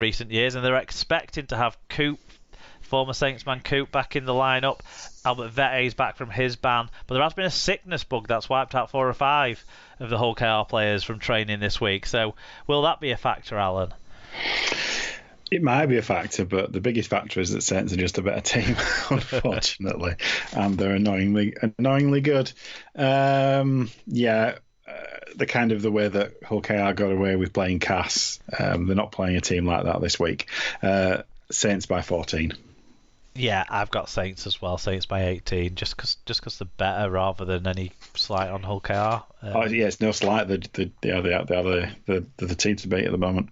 recent years, and they're expecting to have Coop, former Saints man Coop, back in the lineup. Albert Vette's back from his ban, but there has been a sickness bug that's wiped out 4 or 5 of the Hull KR players from training this week. So will that be a factor, Alan? It might be a factor, but the biggest factor is that Saints are just a better team, unfortunately, and they're annoyingly good. The kind of the way that Hull KR got away with playing Cass, they're not playing a team like that this week. Saints by 14. Yeah, I've got Saints as well. Saints by 18, just because they're better rather than any slight on Hull KR. It's no slight. They're the team to beat at the moment.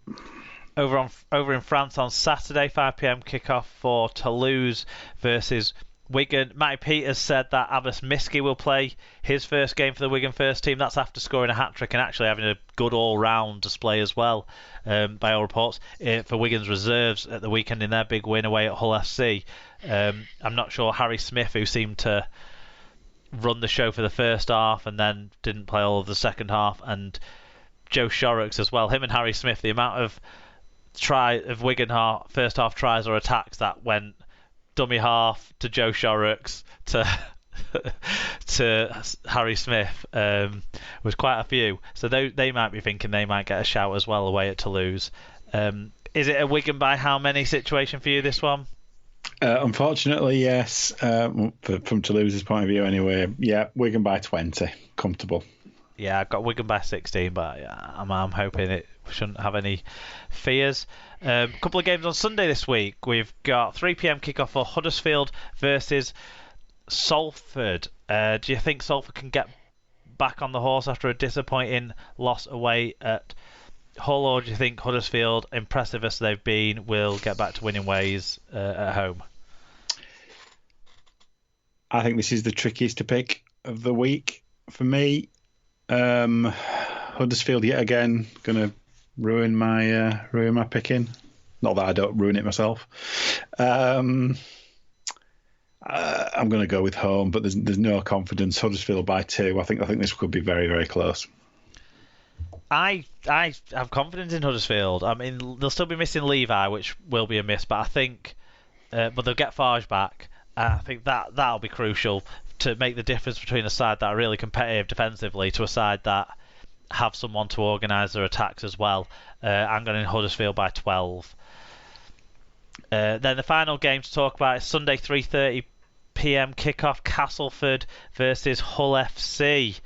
Over in France on Saturday, 5 p.m. kickoff for Toulouse versus Wigan. Matty Peters said that Abbas Miski will play his first game for the Wigan first team. That's after scoring a hat-trick and actually having a good all-round display as well, by all reports, for Wigan's reserves at the weekend in their big win away at Hull FC. I'm not sure Harry Smith, who seemed to run the show for the first half and then didn't play all of the second half, and Joe Shorrocks as well. Him and Harry Smith, the amount of Wigan first half tries or attacks that went dummy half to Joe Shorrocks to Harry Smith was quite a few. So they might be thinking they might get a shout as well away at Toulouse. Is it a Wigan by how many situation for you, this one? Unfortunately, yes. From Toulouse's point of view anyway, yeah, Wigan by 20. Comfortable. Yeah, I've got Wigan by 16, but I'm hoping it shouldn't have any fears. A couple of games on Sunday this week. We've got 3 p.m. kickoff for Huddersfield versus Salford. Do you think Salford can get back on the horse after a disappointing loss away at Hull, or do you think Huddersfield, impressive as they've been, will get back to winning ways at home? I think this is the trickiest to pick of the week for me. Huddersfield yet again going to ruin my picking. Not that I don't ruin it myself. I'm going to go with home, but there's no confidence. Huddersfield by 2. I think this could be very, very close. I have confidence in Huddersfield. I mean, they'll still be missing Levi, which will be a miss, but I think, but they'll get Farge back. I think that'll be crucial to make the difference between a side that are really competitive defensively to a side that have someone to organise their attacks as well. I'm going in Huddersfield by 12. Then the final game to talk about is Sunday 3:30 p.m. kickoff, Castleford versus Hull FC.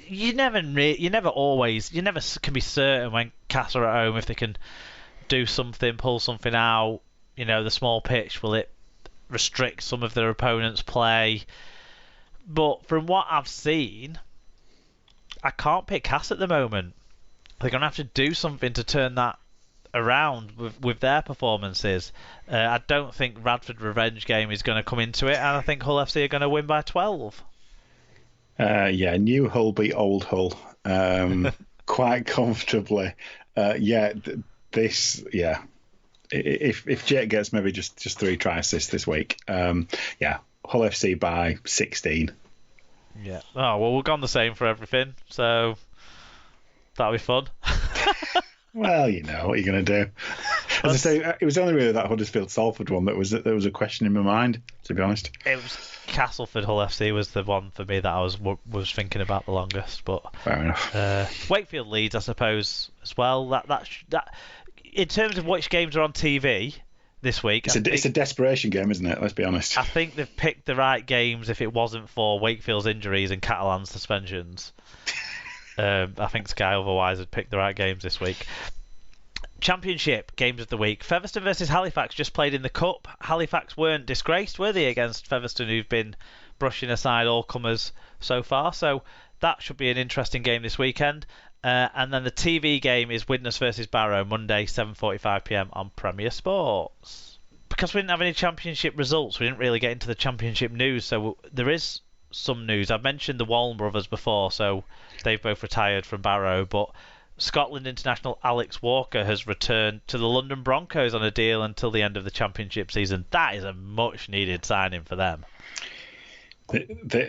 You never can be certain when Castle are at home if they can do something, pull something out. You know, the small pitch, will it restrict some of their opponents' play? But from what I've seen, I can't pick Cass at the moment. They're going to have to do something to turn that around with their performances. I don't think Radford Revenge game is going to come into it, and I think Hull FC are going to win by 12. New Hull beat Old Hull quite comfortably. If Jake gets maybe just 3 try assists this week, Hull FC by 16. Yeah. Oh, well, we've gone the same for everything, so that'll be fun. Well, you know what you're going to do. As I say, it was only really that Huddersfield Salford one that was a question in my mind, to be honest. It was Castleford Hull FC was the one for me that I was thinking about the longest. But fair enough. Wakefield Leeds, I suppose, as well. That in terms of which games are on TV this week, it's a desperation game, isn't it? Let's be honest. I think they've picked the right games. If it wasn't for Wakefield's injuries and Catalan's suspensions, I think Sky otherwise had picked the right games this week. Championship games of the week. Featherstone versus Halifax just played in the Cup. Halifax weren't disgraced, were they, against Featherstone, who've been brushing aside all comers so far? So that should be an interesting game this weekend. And then the TV game is Widnes versus Barrow, Monday, 7:45 p.m. on Premier Sports. Because we didn't have any championship results, we didn't really get into the championship news. So there is some news. I've mentioned the Wallen brothers before, so they've both retired from Barrow, but Scotland international Alex Walker has returned to the London Broncos on a deal until the end of the championship season. That is a much needed signing for them. They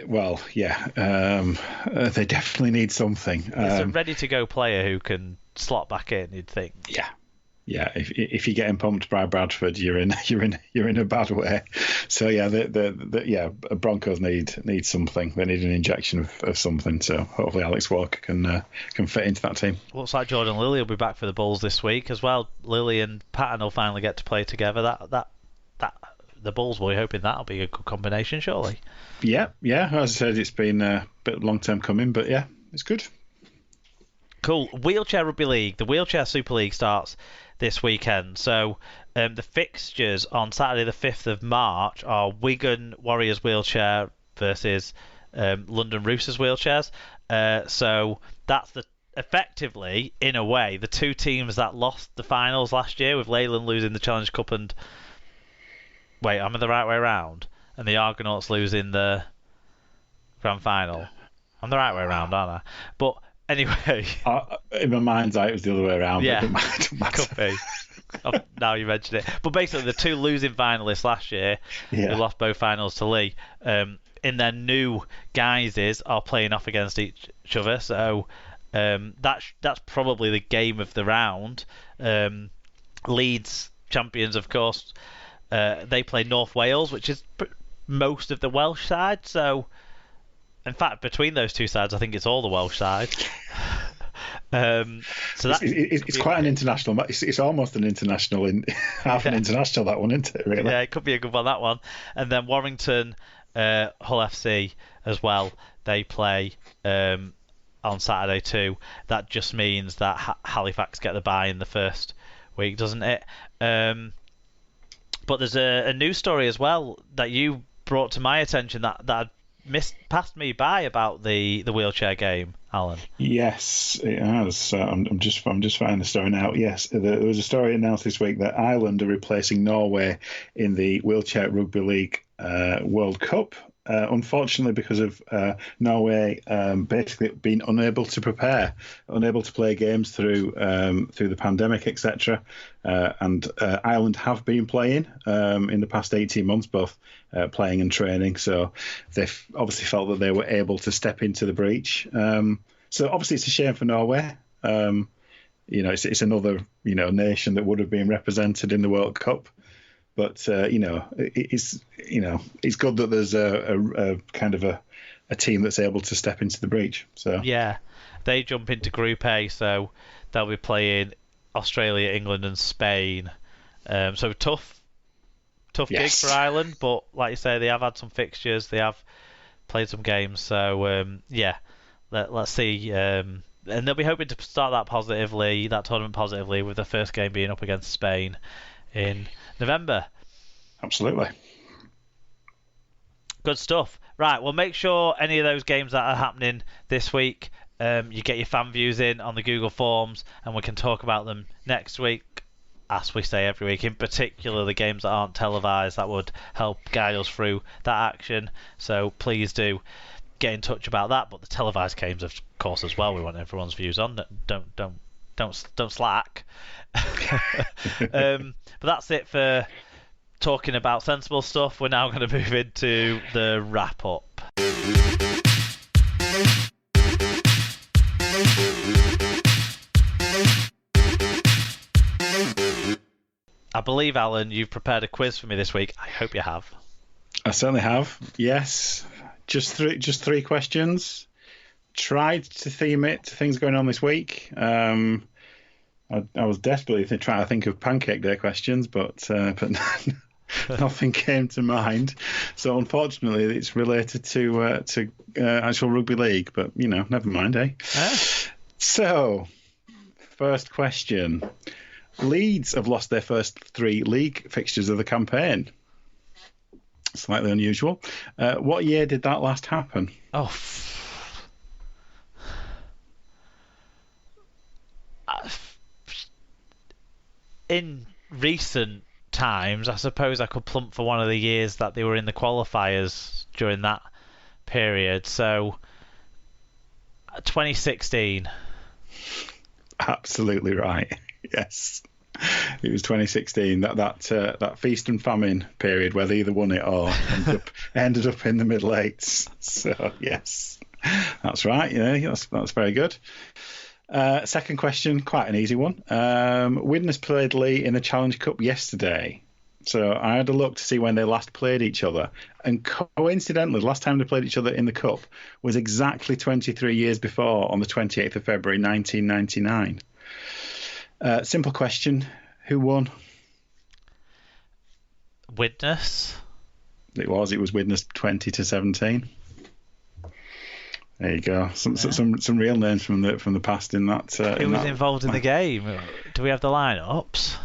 definitely need something. It's a ready-to-go player who can slot back in, you'd think. Yeah. If you're getting pumped by Bradford, you're in a bad way. So yeah, the Broncos need something. They need an injection of something. So hopefully Alex Walker can fit into that team. Looks like Jordan Lilly will be back for the Bulls this week as well. Lilly and Patton will finally get to play together. That the Bulls will be hoping that'll be a good combination, surely. Yeah. As I said, it's been a bit long term coming, but yeah, it's good. Cool. Wheelchair Rugby League. The Wheelchair Super League starts this weekend. So the fixtures on Saturday the 5th of March are Wigan Warriors Wheelchair versus London Roosters Wheelchairs. So that's effectively, in a way, the two teams that lost the finals last year, with Leyland losing the Challenge Cup and... Wait, am I the right way around? And the Argonauts losing the grand final. I'm the right way around, aren't I? But anyway... in my mind's eye, it was the other way around. Yeah, it could be. Now you mention it. But basically, the two losing finalists last year, who lost both finals to Lee, in their new guises, are playing off against each other. So that's probably the game of the round. Leeds champions, of course, they play North Wales, which is most of the Welsh side. So, in fact, between those two sides, I think it's all the Welsh side. So it's quite an international. It's almost an international, half an international, that one, isn't it? Really? Yeah, it could be a good one, that one. And then Warrington, Hull FC as well. They play on Saturday too. That just means that Halifax get the bye in the first week, doesn't it? But there's a news story as well that you brought to my attention that passed me by about the wheelchair game, Alan. Yes, it has. I'm just finding the story now. Yes, there was a story announced this week that Ireland are replacing Norway in the Wheelchair Rugby League World Cup. Unfortunately, because of Norway basically being unable to prepare, unable to play games through the pandemic, etc. And Ireland have been playing in the past 18 months, both playing and training. So they've obviously felt that they were able to step into the breach. So obviously it's a shame for Norway. It's another nation that would have been represented in the World Cup. But it's good that there's a kind of a team that's able to step into the breach. So yeah, they jump into Group A, so they'll be playing Australia, England, and Spain. So tough gig for Ireland, but like you say, they have had some fixtures, they have played some games. So let's see. And they'll be hoping to start that tournament positively, with the first game being up against Spain in November. Absolutely. Good stuff. Right, well, make sure any of those games that are happening this week, you get your fan views in on the Google Forms, and we can talk about them next week, as we say every week. In particular, the games that aren't televised, that would help guide us through that action. So please do get in touch about that. But the televised games, of course, as well, we want everyone's views on. Don't slack. But that's it for talking about sensible stuff. We're now going to move into the wrap up. I believe, Alan, you've prepared a quiz for me this week. I hope you have. I certainly have. Yes, just three questions. Tried to theme it to things going on this week. I was desperately trying to think of Pancake Day questions, but nothing came to mind. So unfortunately, it's related to actual rugby league. But never mind, eh? So, first question: Leeds have lost their first 3 league fixtures of the campaign. Slightly unusual. What year did that last happen? In recent times, I suppose I could plump for one of the years that they were in the qualifiers during that period. So, 2016. Absolutely right. Yes. It was 2016. That feast and famine period where they either won it or ended up in the middle eights. So yes, that's right. That's very good. Second question, quite an easy one. Widnes played Lee in the Challenge Cup yesterday. So I had a look to see when they last played each other. And coincidentally, the last time they played each other in the Cup was exactly 23 years before, on the 28th of February, 1999. Simple question. Who won? Widnes. It was Widnes 20-17. There you go. Some real names from the past in that. Who was involved in the game? Do we have the lineups?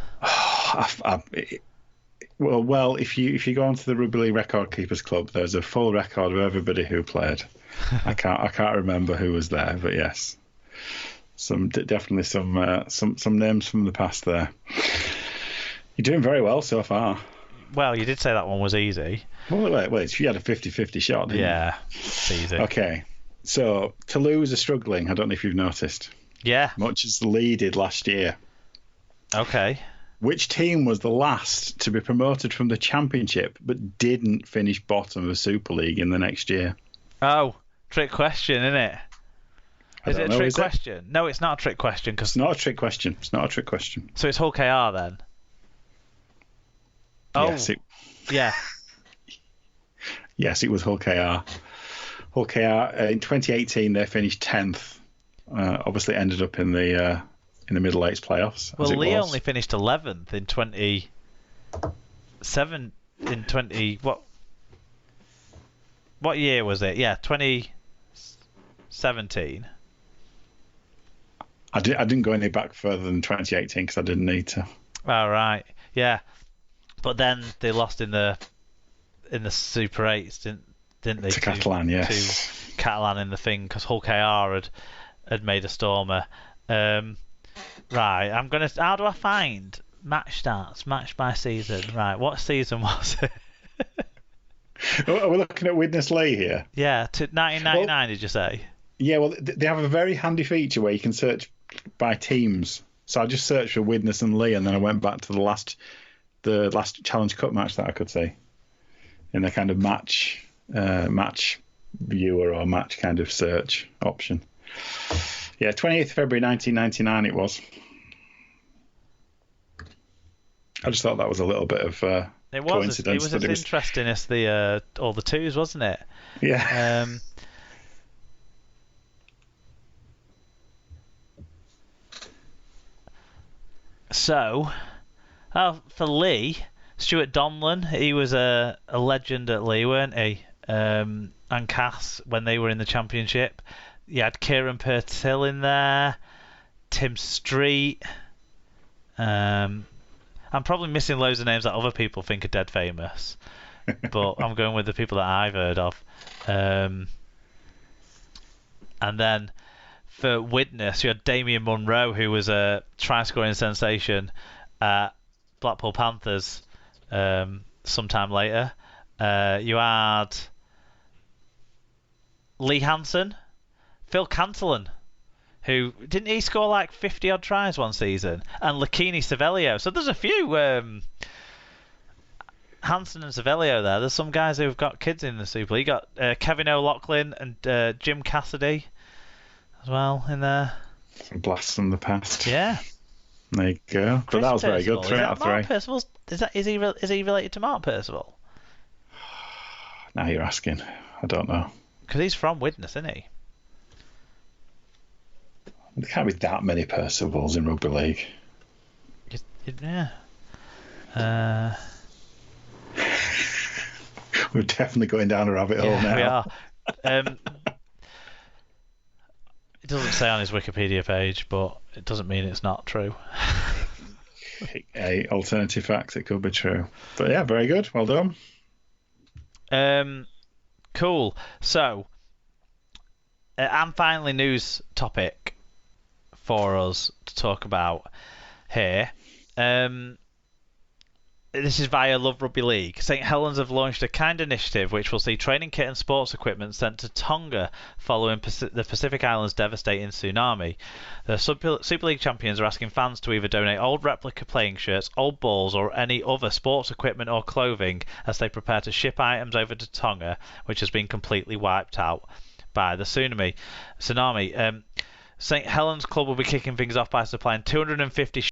Well, if you go onto the Rugby League Record Keepers Club, there's a full record of everybody who played. I can't remember who was there, but yes, definitely some names from the past there. You're doing very well so far. Well, you did say that one was easy. Well, wait, you had a 50-50 shot, didn't you? Yeah, it's easy. Okay, so Toulouse are struggling. I don't know if you've noticed. Yeah. Much as Lee did last year. Okay. Which team was the last to be promoted from the Championship but didn't finish bottom of the Super League in the next year? Oh, trick question, isn't it? Is it a trick question? No, it's not a trick question. It's not a trick question. So it's Hull KR then? Yes, yeah. Yes, it was Hull KR. Hull KR, in 2018, they finished 10th. Obviously ended up in the middle eights playoffs. Well, Lee only finished 11th in what year was it? Yeah, 2017. I didn't go any back further than 2018 because I didn't need to. All right, yeah, but then they lost in the Super 8s, didn't they? To Catalan, yes. To Catalan in the thing because Hull KR had made a stormer. Right, how do I find match starts, match by season? Right, what season was it? Are we looking at Widnes Lee here? Yeah, to 1999, did you say? Yeah, well, they have a very handy feature where you can search by teams. So I just searched for Widnes and Lee, and then I went back to the last Challenge Cup match that I could see in the kind of match viewer or match kind of search option. Yeah, 28th February 1999 it was. I just thought that was a little bit of coincidence. It was as interesting as all the twos, wasn't it? Yeah. So, for Lee, Stuart Donlan, he was a legend at Lee, weren't he? And Cass, when they were in the Championship. You had Kieran Pertill in there, Tim Street. I'm probably missing loads of names that other people think are dead famous, but I'm going with the people that I've heard of. And then for Widnes, you had Damien Munro, who was a try-scoring sensation at Blackpool Panthers sometime later. You had Lee Hansen, Phil Cantillon, who didn't he score like 50 odd tries one season, and Lakini Savelio. So there's a few Hansen and Savelio there. There's some guys who've got kids in the Super League. You got Kevin O'Loughlin and Jim Cassidy as well in there. Some blasts from the past. Yeah. There you go. But that was very good. 3 out of 3. Percival's, is he related to Mark Percival? Now you're asking. I don't know. Because he's from Widnes, isn't he? There can't be that many Percivals in Rugby League. Yeah. We're definitely going down a rabbit hole now. We are. It doesn't say on his Wikipedia page, but it doesn't mean it's not true. Alternative facts, it could be true. But yeah, very good. Well done. Cool. So, and finally, news topic for us to talk about here. This is via Love Rugby League. St Helens have launched a kind initiative which will see training kit and sports equipment sent to Tonga following the Pacific Islands' devastating tsunami. The Super League champions are asking fans to either donate old replica playing shirts, old balls, or any other sports equipment or clothing as they prepare to ship items over to Tonga, which has been completely wiped out by the tsunami. St Helens Club will be kicking things off by supplying 250